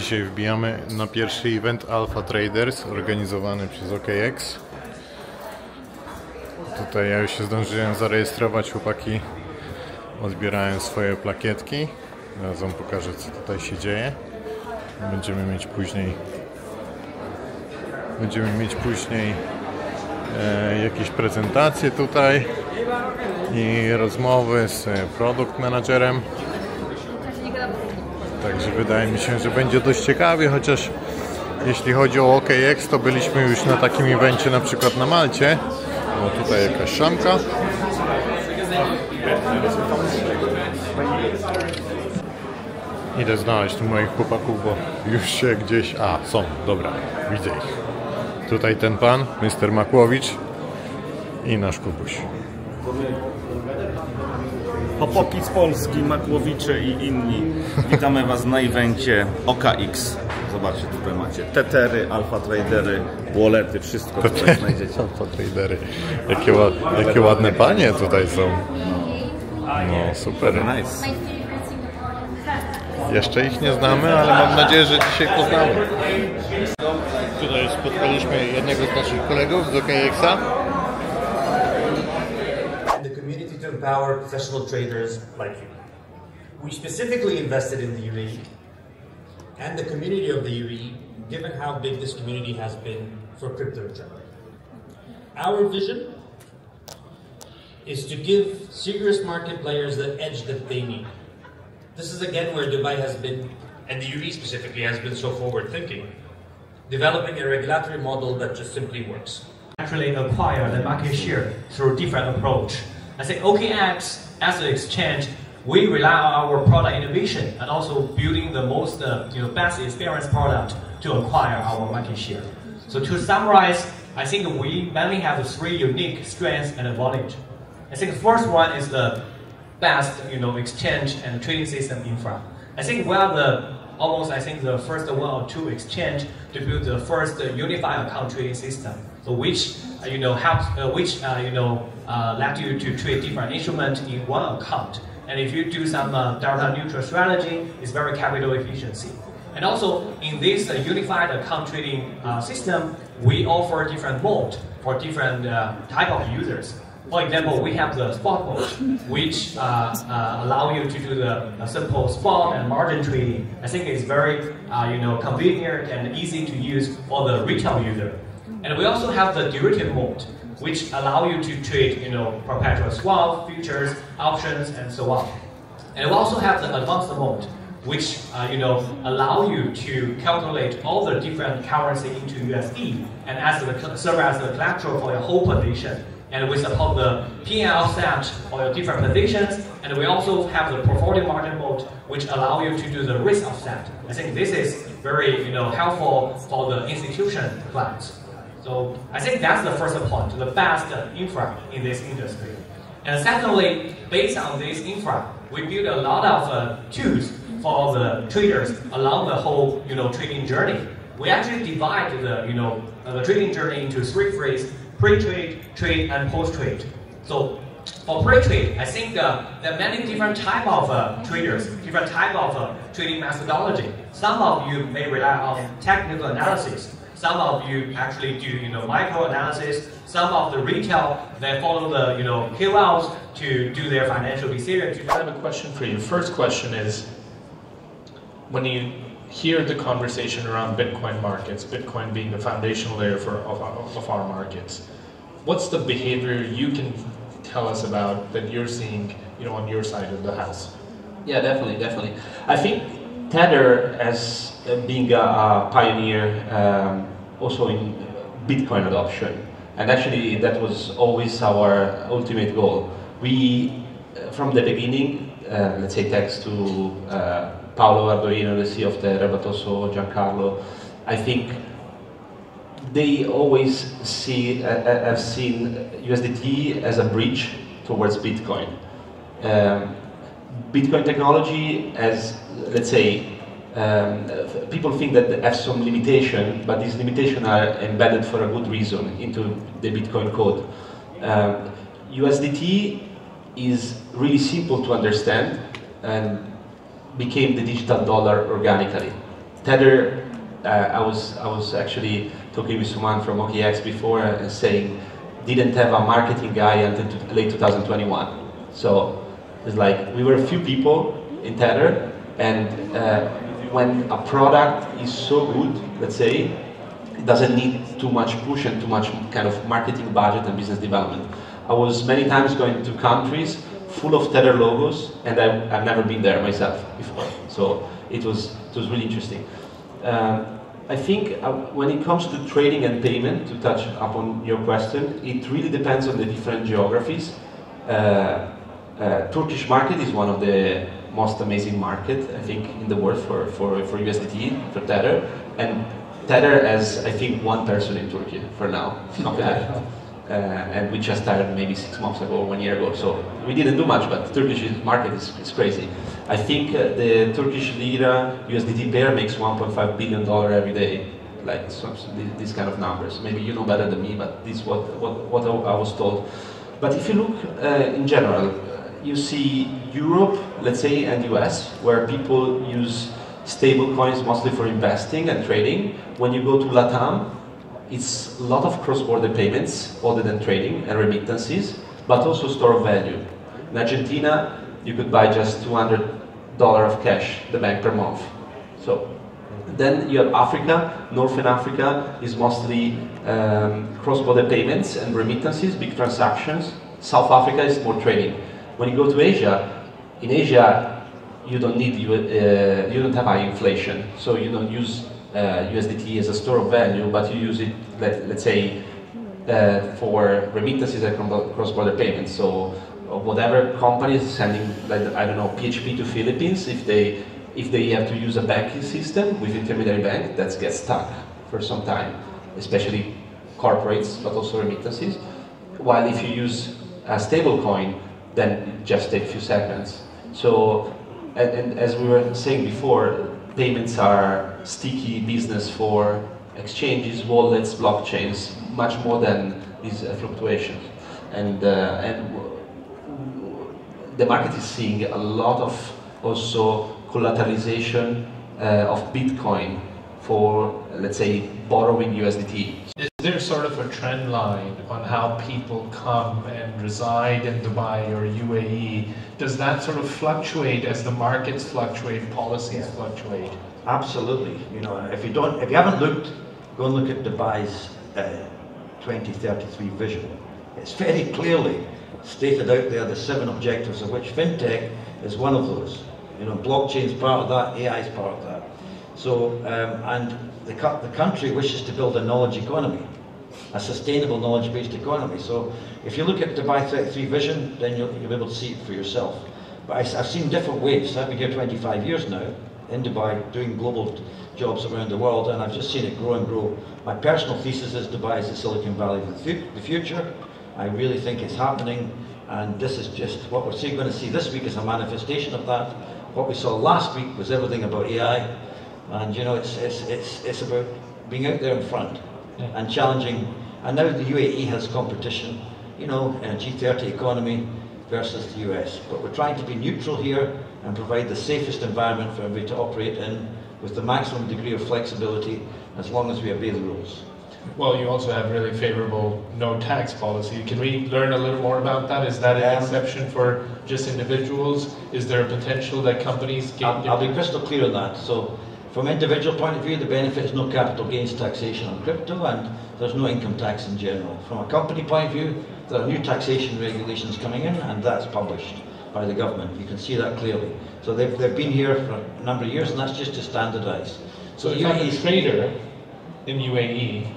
Dzisiaj wbijamy na pierwszy event Alpha Traders organizowany przez OKX. Tutaj ja już się zdążyłem zarejestrować, chłopaki odbierają swoje plakietki. Zaraz wam pokażę, co tutaj się dzieje. Będziemy mieć później jakieś prezentacje tutaj i rozmowy z product managerem. Także wydaje mi się, że będzie dość ciekawie, chociaż jeśli chodzi o OKX, to byliśmy już na takim evencie na przykład na Malcie. No tutaj jakaś szamka. Idę znaleźć tu moich chłopaków, bo już się gdzieś... A, są, dobra, widzę ich. Tutaj ten pan, Mr. Makłowicz i nasz Kubuś. Chłopaki z Polski, Makłowicze i inni. Witamy Was na evencie OKX. Zobaczcie, tutaj macie tetery, alfa tradery, wallety, wszystko tutaj znajdziecie. Alfa tradery. Jakie ładne panie tutaj są. No super. Nice. Jeszcze ich nie znamy, ale mam nadzieję, że dzisiaj poznamy. Tutaj spotkaliśmy jednego z naszych kolegów z OKX-a. To empower professional traders like you. We specifically invested in the UAE and the community of the UAE, given how big this community has been for crypto in general. Our vision is to give serious market players the edge that they need. This is again where Dubai has been, and the UAE specifically has been so forward thinking, developing a regulatory model that just simply works. Actually acquire the market share through different approach. I think OKX as an exchange, we rely on our product innovation and also building the most best experience product to acquire our market share. So to summarize, I think we mainly have three unique strengths and advantage. I think the first one is the best exchange and trading system infra. I think we are the first one or two exchange to build the first unified account trading system. So which let you to trade different instruments in one account. And if you do some data neutral strategy, it's very capital efficiency. And also in this unified account trading system, we offer different mode for different type of users. For example, we have the spot mode, which allow you to do the simple spot and margin trading. I think it's very convenient and easy to use for the retail user. And we also have the derivative mode, which allow you to trade, perpetual swap, futures, options, and so on. And we also have the advanced mode, which allow you to calculate all the different currency into USD and serve as the collateral for your whole position. And we support the P&L set for your different positions. And we also have the portfolio margin mode, which allow you to do the risk offset. I think this is very helpful for the institution clients. So I think that's the first point, the best infra in this industry. And secondly, based on this infra, we build a lot of tools for the traders along the whole trading journey. We actually divide the trading journey into three phases: pre-trade, trade, and post-trade. So for pre-trade, I think there are many different type of traders, different type of trading methodology. Some of you may rely on technical analysis. Some of you actually do micro analysis. Some of the retail, they follow the KOLs to do their financial decisions. I have a question for you. First question is, when you hear the conversation around Bitcoin markets, Bitcoin being the foundational layer of our markets, what's the behavior you can tell us about that you're seeing on your side of the house? Yeah, definitely. I think Tether, as being a pioneer also in Bitcoin adoption, and actually that was always our ultimate goal. We, from the beginning, let's say thanks to Paolo Ardoino, the CEO of Tether, but also Giancarlo, I think they always have seen USDT as a bridge towards Bitcoin. Bitcoin technology as, let's say, people think that they have some limitation, but these limitations are embedded for a good reason into the Bitcoin code. USDT is really simple to understand and became the digital dollar organically. Tether, I was actually talking with someone from OKX before, saying didn't have a marketing guy until late 2021. So it's like we were a few people in Tether, and when a product is so good, let's say, it doesn't need too much push and too much kind of marketing budget and business development. I was many times going to countries full of Tether logos, and I've never been there myself before. So it was really interesting. I think when it comes to trading and payment, to touch upon your question, it really depends on the different geographies. Turkish market is one of the most amazing market, I think, in the world for USDT, for Tether. And Tether has, I think, one person in Turkey for now, and we just started maybe 6 months ago, 1 year ago. So we didn't do much, but the Turkish market is crazy. I think the Turkish lira USDT pair makes $1.5 billion every day, like these kind of numbers. Maybe you know better than me, but this is what I was told. But if you look in general, you see Europe, let's say, and US, where people use stable coins mostly for investing and trading. When you go to LATAM, it's a lot of cross-border payments other than trading and remittances, but also store of value. In Argentina, you could buy just $200 of cash the bank per month. So then you have Africa. Northern Africa is mostly cross-border payments and remittances, big transactions. South Africa is more trading. When you go to Asia, in Asia you don't need you don't have high inflation, so you don't use USDT as a store of value, but you use it, let's say, for remittances and cross-border payments. So whatever company is sending, like, I don't know, PHP to Philippines, if they have to use a banking system with intermediary bank, that gets stuck for some time, especially corporates, but also remittances. While if you use a stable coin, then it just takes a few seconds. So, and as we were saying before, payments are sticky business for exchanges, wallets, blockchains, much more than these fluctuations. And the market is seeing a lot of also collateralization of Bitcoin for, let's say, borrowing USDT. Is there sort of a trend line on how people come and reside in Dubai or UAE? Does that sort of fluctuate as the markets fluctuate, policies fluctuate? Absolutely. You know, if you haven't looked, go and look at Dubai's 2033 vision. It's very clearly stated out there the 7 objectives, of which fintech is one of those. You know, blockchain's part of that, AI is part of that. So, and the country wishes to build a knowledge economy, a sustainable knowledge-based economy. So, if you look at Dubai 33 vision, then you'll be able to see it for yourself. But I've seen different waves. I've been here 25 years now in Dubai, doing global jobs around the world, and I've just seen it grow and grow. My personal thesis is Dubai is the Silicon Valley of the future. I really think it's happening, and this is just what we're going to see this week is a manifestation of that. What we saw last week was everything about AI. And you know, it's about being out there in front and challenging. And now the UAE has competition, you know, in a G30 economy versus the US. But we're trying to be neutral here and provide the safest environment for everybody to operate in with the maximum degree of flexibility as long as we obey the rules. Well, you also have really favorable no tax policy. Can we learn a little more about that? Is that an exception for just individuals? Is there a potential that companies can... I'll be crystal clear on that. So, from an individual point of view, the benefit is no capital gains taxation on crypto, and there's no income tax in general. From a company point of view, there are new taxation regulations coming in, and that's published by the government. You can see that clearly. So they've been here for a number of years, and that's just to standardise. So if I'm a trader in UAE,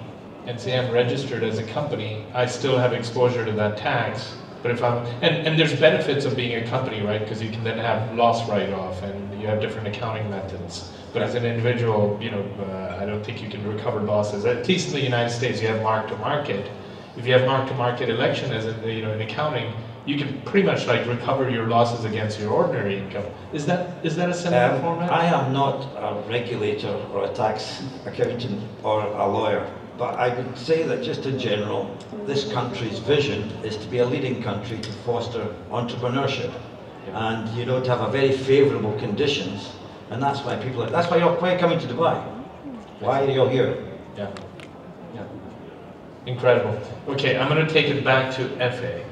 and say I'm registered as a company, I still have exposure to that tax. But if I'm, and there's benefits of being a company, right? Because you can then have loss write-off, and you have different accounting methods. But as an individual, you know, I don't think you can recover losses. At least in the United States, you have mark-to-market. If you have mark-to-market election as in accounting, you can pretty much like recover your losses against your ordinary income. Is that a similar format? I am not a regulator or a tax accountant or a lawyer. But I would say that just in general, this country's vision is to be a leading country to foster entrepreneurship. And you know, to have a very favourable conditions And that's why people are, that's why you're coming to Dubai. Why are you here? Yeah. Yeah. Incredible. Okay, I'm going to take it back to FA.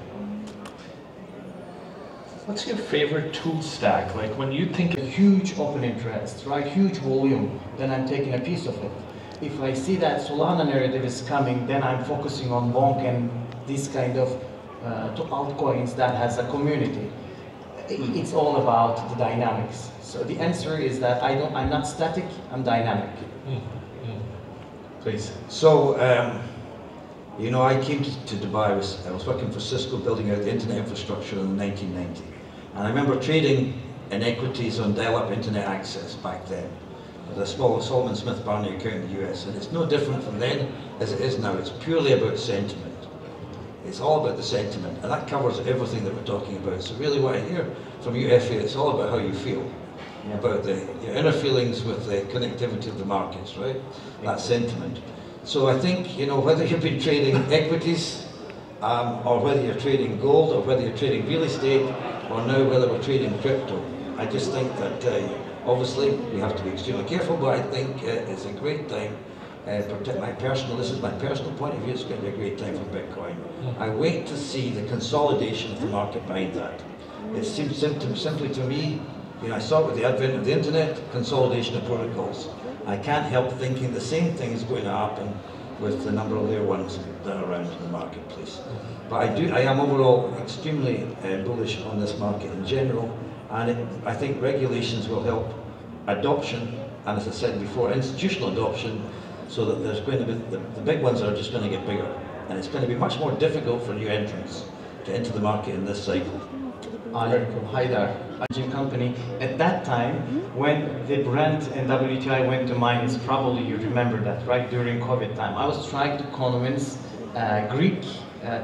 What's your favorite tool stack? Like when you think a huge open interest, right? Huge volume, then I'm taking a piece of it. If I see that Solana narrative is coming, then I'm focusing on Bonk and this kind of to altcoins that has a community. It's all about the dynamics. So the answer is that I'm not static, I'm dynamic. Please. So, you know, I came to Dubai, I was working for Cisco building out the internet infrastructure in 1990. And I remember trading in equities on dial-up internet access back then. With a small Solomon Smith Barney account in the US. And it's no different from then as it is now. It's purely about sentiment. It's all about the sentiment. And that covers everything that we're talking about. So really what I hear from you, Effie, it's all about how you feel. About your inner feelings with the connectivity of the markets, right? That sentiment. So I think, you know, whether you've been trading equities, or whether you're trading gold, or whether you're trading real estate, or now whether we're trading crypto, I just think that obviously we have to be extremely careful, but I think it's a great time. This is my personal point of view, it's going to be a great time for Bitcoin. I wait to see the consolidation of the market behind that. It seems simply to me, you know, I saw it with the advent of the internet, consolidation of protocols. I can't help thinking the same thing is going to happen with the number of layer ones that are around in the marketplace. But I am overall extremely bullish on this market in general, and I think regulations will help adoption, and as I said before, institutional adoption, so that there's going to be, the big ones are just going to get bigger, and it's going to be much more difficult for new entrants to enter the market in this cycle. Hi there, Ajin company. At that time, when the Brent and WTI went to minus, probably you remember that, right? During COVID time, I was trying to convince Greek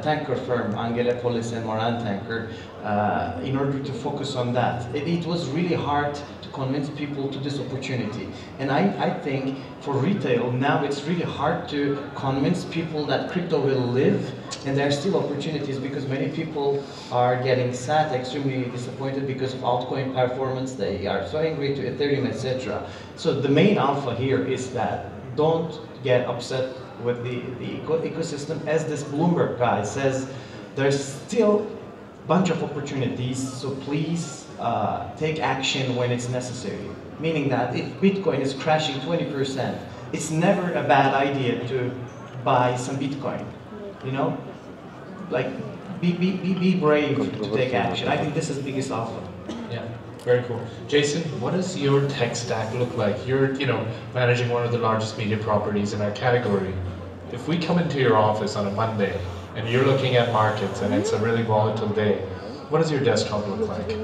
tanker firm, Angelepolis and Moran Tanker, in order to focus on that. It was really hard to convince people to this opportunity. And I think for retail, now it's really hard to convince people that crypto will live, and there are still opportunities because many people are getting sad, extremely disappointed because of altcoin performance. They are so angry to Ethereum, etc. So the main alpha here is that don't get upset with the ecosystem. As this Bloomberg guy says, there's still a bunch of opportunities, so please take action when it's necessary. Meaning that if Bitcoin is crashing 20%, it's never a bad idea to buy some Bitcoin, you know? Like, be brave to take action. I think this is the biggest alpha. Yeah. Very cool. Jason, what does your tech stack look like? You're, you know, managing one of the largest media properties in our category. If we come into your office on a Monday and you're looking at markets and it's a really volatile day, what does your desktop look like?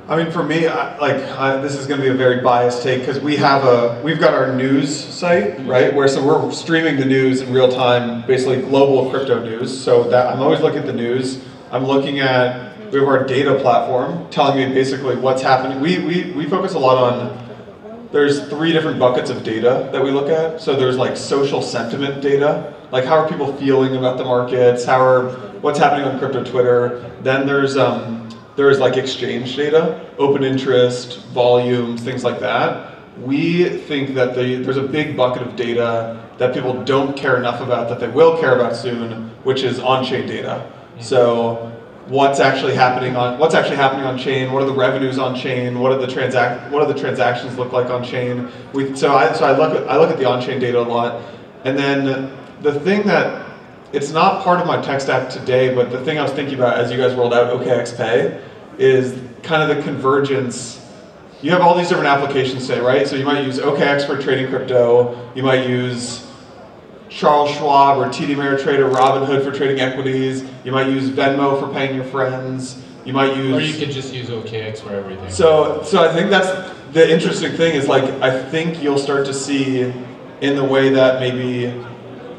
I mean, for me, this is going to be a very biased take because we've got our news site, right? So we're streaming the news in real time, basically global crypto news. So that I'm always looking at the news. I'm looking at. We have our data platform telling me basically what's happening. We focus a lot on, there's 3 different buckets of data that we look at. So there's like social sentiment data, like how are people feeling about the markets, what's happening on crypto Twitter. Then there's like exchange data, open interest, volumes, things like that. We think that there's a big bucket of data that people don't care enough about that they will care about soon, which is on-chain data. So what's actually happening on chain? What are the revenues on chain? What do the transactions look like on chain? So I look at the on chain data a lot, and then the thing that it's not part of my tech stack today, but the thing I was thinking about as you guys rolled out OKX Pay is kind of the convergence. You have all these different applications today, right? So you might use OKX for trading crypto. You might use Charles Schwab or TD Ameritrade or Robinhood for trading equities. You might use Venmo for paying your friends. You might use... Or you could just use OKX for everything. So I think that's the interesting thing is, like, I think you'll start to see in the way that maybe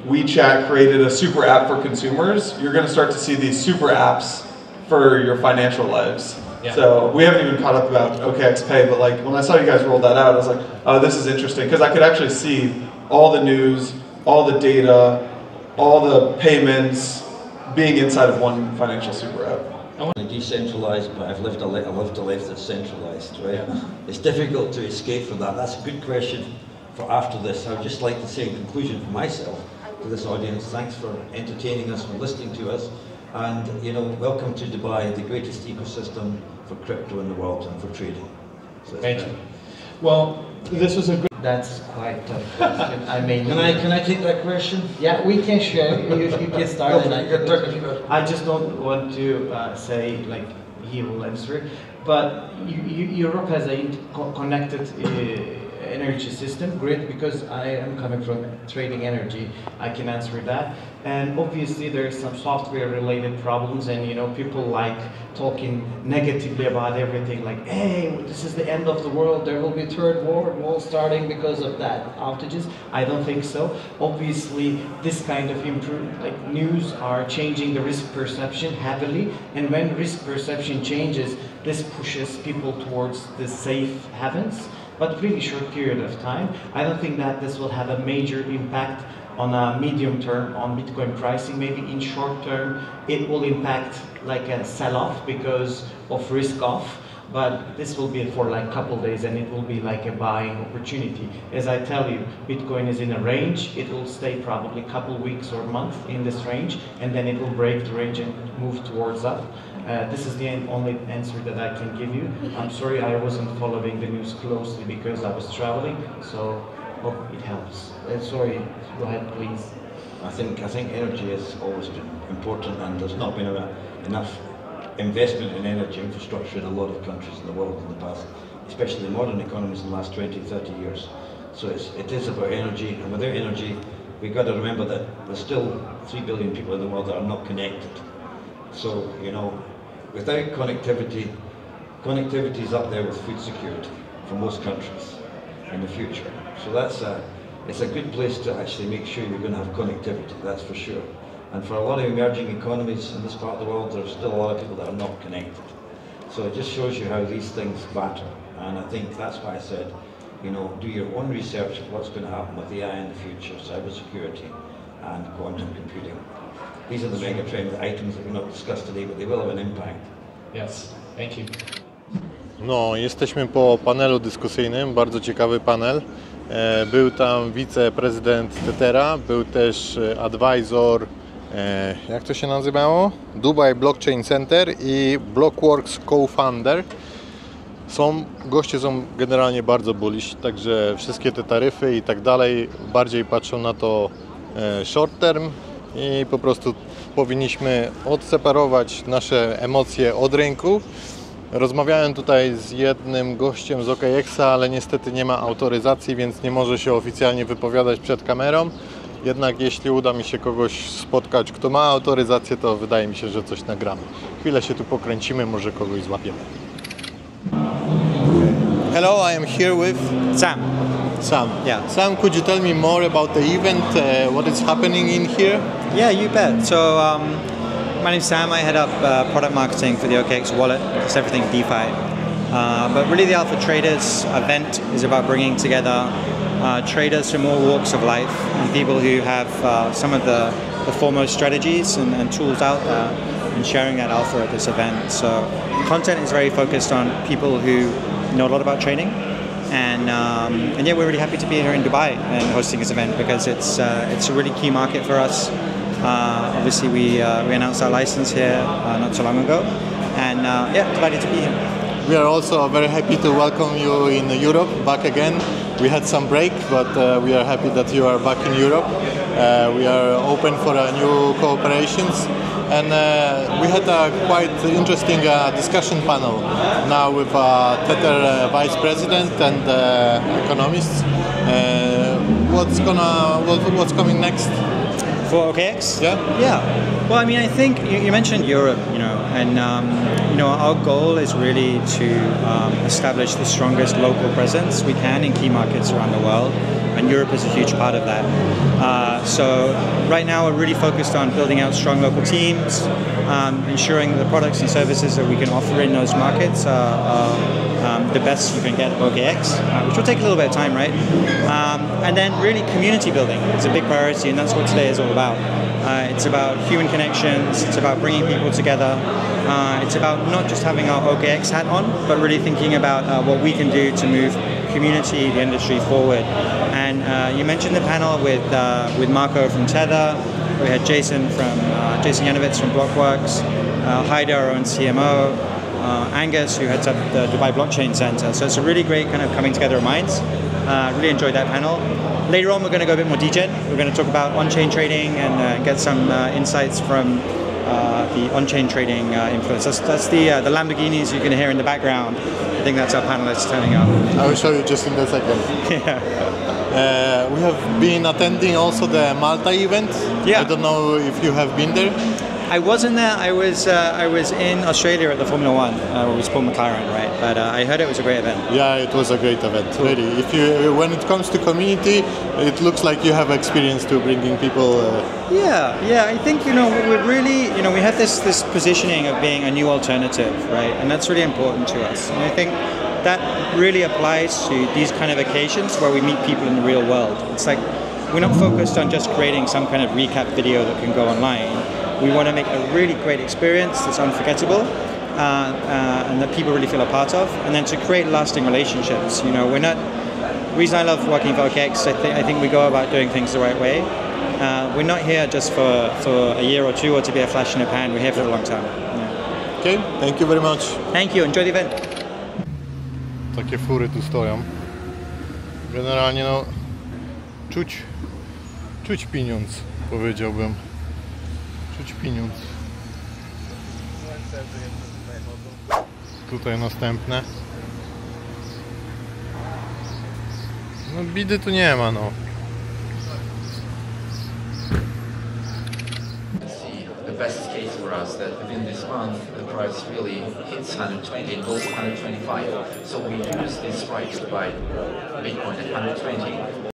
WeChat created a super app for consumers, you're going to start to see these super apps for your financial lives. Yeah. So we haven't even caught up about OKX Pay, but like when I saw you guys roll that out, I was like, oh, this is interesting, because I could actually see all the news, all the data, all the payments being inside of one financial super app. Decentralized, but I've lived a life that's centralized, right? It's difficult to escape from that. That's a good question for after this. I would just like to say in conclusion for myself to this audience, thanks for entertaining us, for listening to us, and welcome to Dubai, the greatest ecosystem for crypto in the world and for trading. So thank you. Well, this was a good. That's quite a tough question. I mean, can I take that question? Yeah, we can share. You get started. I just don't want to say like he will answer, but Europe has a connected energy system. Great, because I am coming from trading energy, I can answer that. And obviously there are some software related problems, and people like talking negatively about everything, like, hey, this is the end of the world, there will be third world war starting because of that outages. I don't think so. Obviously this kind of news are changing the risk perception heavily, and when risk perception changes, this pushes people towards the safe havens, but really short period of time. I don't think that this will have a major impact on a medium term on Bitcoin pricing. Maybe in short term it will impact like a sell-off because of risk off, but this will be for like a couple days, and it will be like a buying opportunity. As I tell you, Bitcoin is in a range. It will stay probably a couple weeks or month in this range, and then it will break the range and move towards up. This is the only answer that I can give you. I'm sorry I wasn't following the news closely because I was traveling, so hope it helps. Sorry, go ahead please. I think energy has always been important, and there's not been enough investment in energy infrastructure in a lot of countries in the world in the past, especially the modern economies in the last 20, 30 years. So it is about energy, and without energy, we've got to remember that there's still 3 billion people in the world that are not connected. So, without connectivity is up there with food security for most countries in the future. So it's a good place to actually make sure you're going to have connectivity, that's for sure. And for a lot of emerging economies in this part of the world, there's still a lot of people that are not connected. So it just shows you how these things matter. And I think that's why I said, do your own research of what's going to happen with AI in the future, cybersecurity and quantum computing. These are the mega trend items that we've not discussed today, but they will have an impact. Yes, thank you. No, jesteśmy po panelu dyskusyjnym, bardzo ciekawy panel. Był tam wiceprezydent Tethera, był też advisor, jak to się nazywało? Dubai Blockchain Center i Blockworks co-founder. Goście są generalnie bardzo bullish, także wszystkie te taryfy i tak dalej bardziej patrzą na to short term i po prostu powinniśmy odseparować nasze emocje od rynku. Rozmawiałem tutaj z jednym gościem z OKX-a, ale niestety nie ma autoryzacji, więc nie może się oficjalnie wypowiadać przed kamerą. Jednak jeśli uda mi się kogoś spotkać, kto ma autoryzację, to wydaje mi się, że coś nagramy. Chwilę się tu pokręcimy, może kogoś złapiemy. Hello, I am here with Sam. Sam. Yeah. Sam, could you tell me more about the event? What is happening in here? Yeah, you bet. So, my name's Sam. I head up product marketing for the OKX wallet. It's everything DeFi. But really, the Alpha Traders event is about bringing together traders from all walks of life and people who have some of the foremost strategies and tools out there, and sharing that alpha at this event. So, content is very focused on people who know a lot about trading. And yeah, we're really happy to be here in Dubai and hosting this event because it's a really key market for us. Obviously, we announced our license here not so long ago, and yeah, delighted to be here. We are also very happy to welcome you in Europe back again. We had some break, but we are happy that you are back in Europe. We are open for new cooperations, and we had a quite interesting discussion panel now with Tether Vice President and economists. What's coming next? For OKX? Yeah. Yeah. Well, I mean, I think you mentioned Europe, and our goal is really to establish the strongest local presence we can in key markets around the world, and Europe is a huge part of that. So right now we're really focused on building out strong local teams, ensuring that the products and services that we can offer in those markets are the best you can get at OKX, which will take a little bit of time, right? And then really community building is a big priority, and that's what today is all about. It's about human connections, it's about bringing people together. It's about not just having our OKX hat on, but really thinking about what we can do to move community, the industry forward. And you mentioned the panel with Marco from Tether. We had Jason Yanovitz from Blockworks, Haida, our own CMO, Angus, who heads up the Dubai Blockchain Center. So it's a really great kind of coming together of minds. Really enjoyed that panel. Later on, we're going to go a bit more degen. We're going to talk about on-chain trading and get some insights from the on-chain trading influence. That's the Lamborghinis you can hear in the background. I think that's our panelists turning up. I will show you just in a second. Yeah. We have been attending also the Malta event. Yeah. I don't know if you have been there. I wasn't there. I was in Australia at the Formula One, with Paul McLaren, right? But I heard it was a great event. Yeah, it was a great event. Really, when it comes to community, it looks like you have experience to bringing people. Yeah. I think we're really we have this positioning of being a new alternative, right? And that's really important to us. And I think that really applies to these kind of occasions where we meet people in the real world. It's like we're not focused on just creating some kind of recap video that can go online. We want to make a really great experience that's unforgettable and that people really feel a part of, and then to create lasting relationships. We're not. The reason I love working for OKX, I think we go about doing things the right way. We're not here just for a year or two or to be a flash in the pan. We're here for a long time. Yeah. Okay, thank you very much. Thank you. Enjoy the event. Takie fury tu stoją. Generalnie czuć pieniądz, powiedziałbym. Czuć pieniądz. Tutaj następne. Bidy tu nie ma, The best case for us that within this month the price really hits 120 and goes to 125. So we use this price to buy Bitcoin at 120.